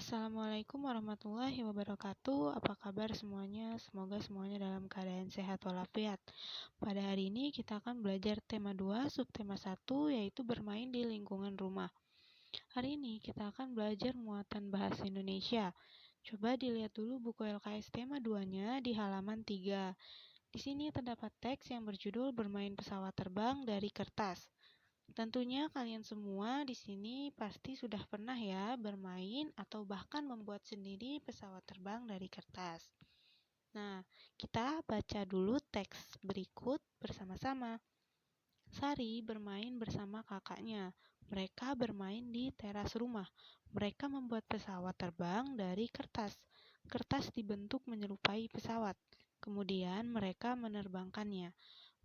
Assalamualaikum warahmatullahi wabarakatuh. Apa kabar semuanya? Semoga semuanya dalam keadaan sehat walafiat. Pada hari ini kita akan belajar tema 2, subtema 1, yaitu bermain di lingkungan rumah. Hari ini kita akan belajar muatan bahasa Indonesia. Coba dilihat dulu buku LKS tema 2-nya di halaman 3. Di sini terdapat teks yang berjudul Bermain Pesawat Terbang dari Kertas. Tentunya kalian semua di sini pasti sudah pernah ya bermain atau bahkan membuat sendiri pesawat terbang dari kertas. Nah, kita baca dulu teks berikut bersama-sama. Sari bermain bersama kakaknya. Mereka bermain di teras rumah. Mereka membuat pesawat terbang dari kertas. Kertas dibentuk menyerupai pesawat. Kemudian mereka menerbangkannya.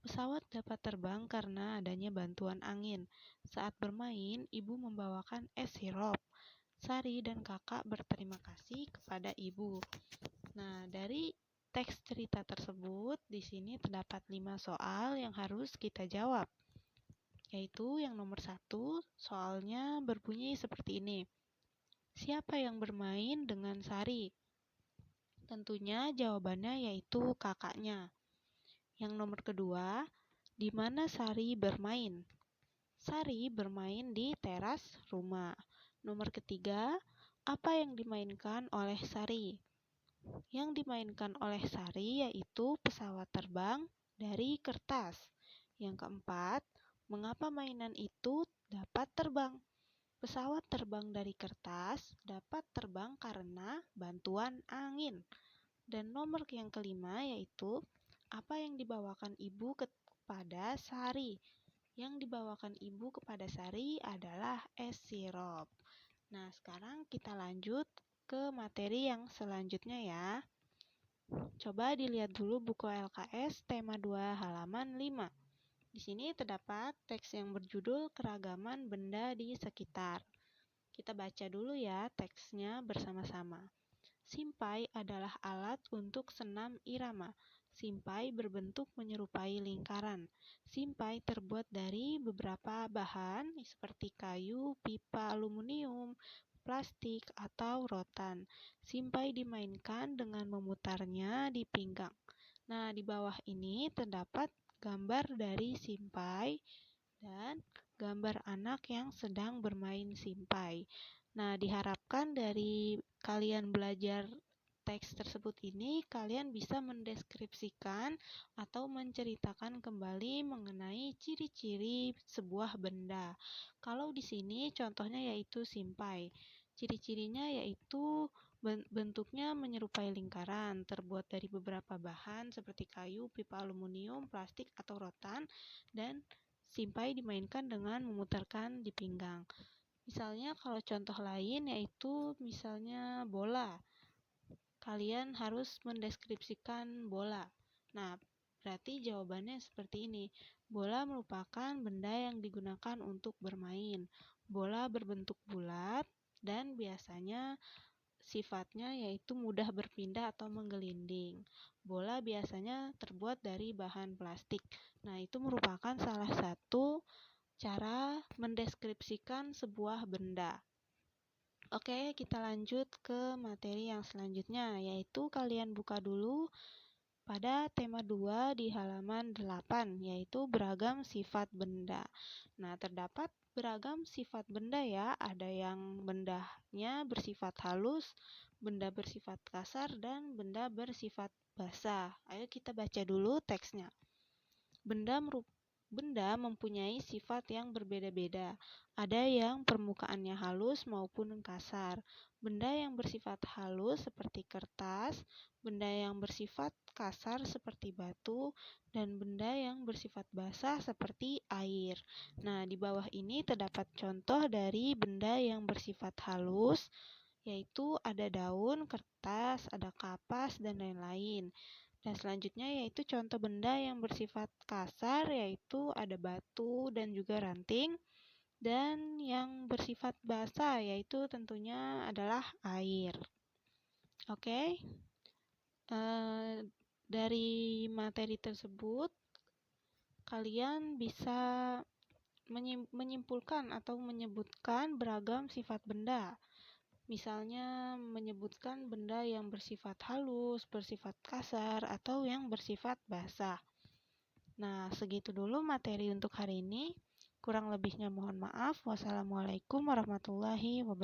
Pesawat dapat terbang karena adanya bantuan angin. Saat bermain, ibu membawakan es sirup. Sari dan kakak berterima kasih kepada ibu. Nah, dari teks cerita tersebut, di sini terdapat 5 soal yang harus kita jawab. Yaitu yang nomor 1, soalnya berbunyi seperti ini. Siapa yang bermain dengan Sari? Tentunya jawabannya yaitu kakaknya. Yang nomor kedua, di mana Sari bermain? Sari bermain di teras rumah. Nomor ketiga, apa yang dimainkan oleh Sari? Yang dimainkan oleh Sari yaitu pesawat terbang dari kertas. Yang keempat, mengapa mainan itu dapat terbang? Pesawat terbang dari kertas dapat terbang karena bantuan angin. Dan nomor yang kelima yaitu, apa yang dibawakan ibu kepada Sari? Yang dibawakan ibu kepada Sari adalah es sirup. Nah, sekarang kita lanjut ke materi yang selanjutnya ya. Coba dilihat dulu buku LKS tema 2 halaman 5. Di sini terdapat teks yang berjudul Keragaman Benda di Sekitar. Kita baca dulu ya teksnya bersama-sama. Simpai adalah alat untuk senam irama. Simpai berbentuk menyerupai lingkaran. Simpai terbuat dari beberapa bahan seperti kayu, pipa aluminium, plastik, atau rotan. Simpai dimainkan dengan memutarnya di pinggang. Nah, di bawah ini terdapat gambar dari simpai dan gambar anak yang sedang bermain simpai. Nah, diharapkan dari kalian belajar teks tersebut ini, kalian bisa mendeskripsikan atau menceritakan kembali mengenai ciri-ciri sebuah benda. Kalau di sini contohnya yaitu simpai. Ciri-cirinya yaitu bentuknya menyerupai lingkaran, terbuat dari beberapa bahan seperti kayu, pipa aluminium, plastik, atau rotan, dan simpai dimainkan dengan memutarkan di pinggang. Misalnya kalau contoh lain yaitu misalnya bola. Kalian harus mendeskripsikan bola. Nah, berarti jawabannya seperti ini. Bola merupakan benda yang digunakan untuk bermain. Bola berbentuk bulat dan biasanya sifatnya yaitu mudah berpindah atau menggelinding. Bola biasanya terbuat dari bahan plastik. Nah, itu merupakan salah satu cara mendeskripsikan sebuah benda. Oke, kita lanjut ke materi yang selanjutnya, yaitu kalian buka dulu pada tema 2 di halaman 8, yaitu beragam sifat benda. Nah, terdapat beragam sifat benda ya, ada yang bendanya bersifat halus, benda bersifat kasar, dan benda bersifat basah. Ayo kita baca dulu teksnya. Benda mempunyai sifat yang berbeda-beda. Ada yang permukaannya halus maupun kasar. Benda yang bersifat halus seperti kertas, benda yang bersifat kasar seperti batu, dan benda yang bersifat basah seperti air. Nah, di bawah ini terdapat contoh dari benda yang bersifat halus, yaitu ada daun, kertas, ada kapas, dan lain-lain. Dan selanjutnya yaitu contoh benda yang bersifat kasar, yaitu ada batu dan juga ranting. Dan yang bersifat basah yaitu tentunya adalah air. Oke. Dari materi tersebut kalian bisa menyimpulkan atau menyebutkan beragam sifat benda. Misalnya menyebutkan benda yang bersifat halus, bersifat kasar, atau yang bersifat basah. Nah, segitu dulu materi untuk hari ini. Kurang lebihnya mohon maaf. Wassalamualaikum warahmatullahi wabarakatuh.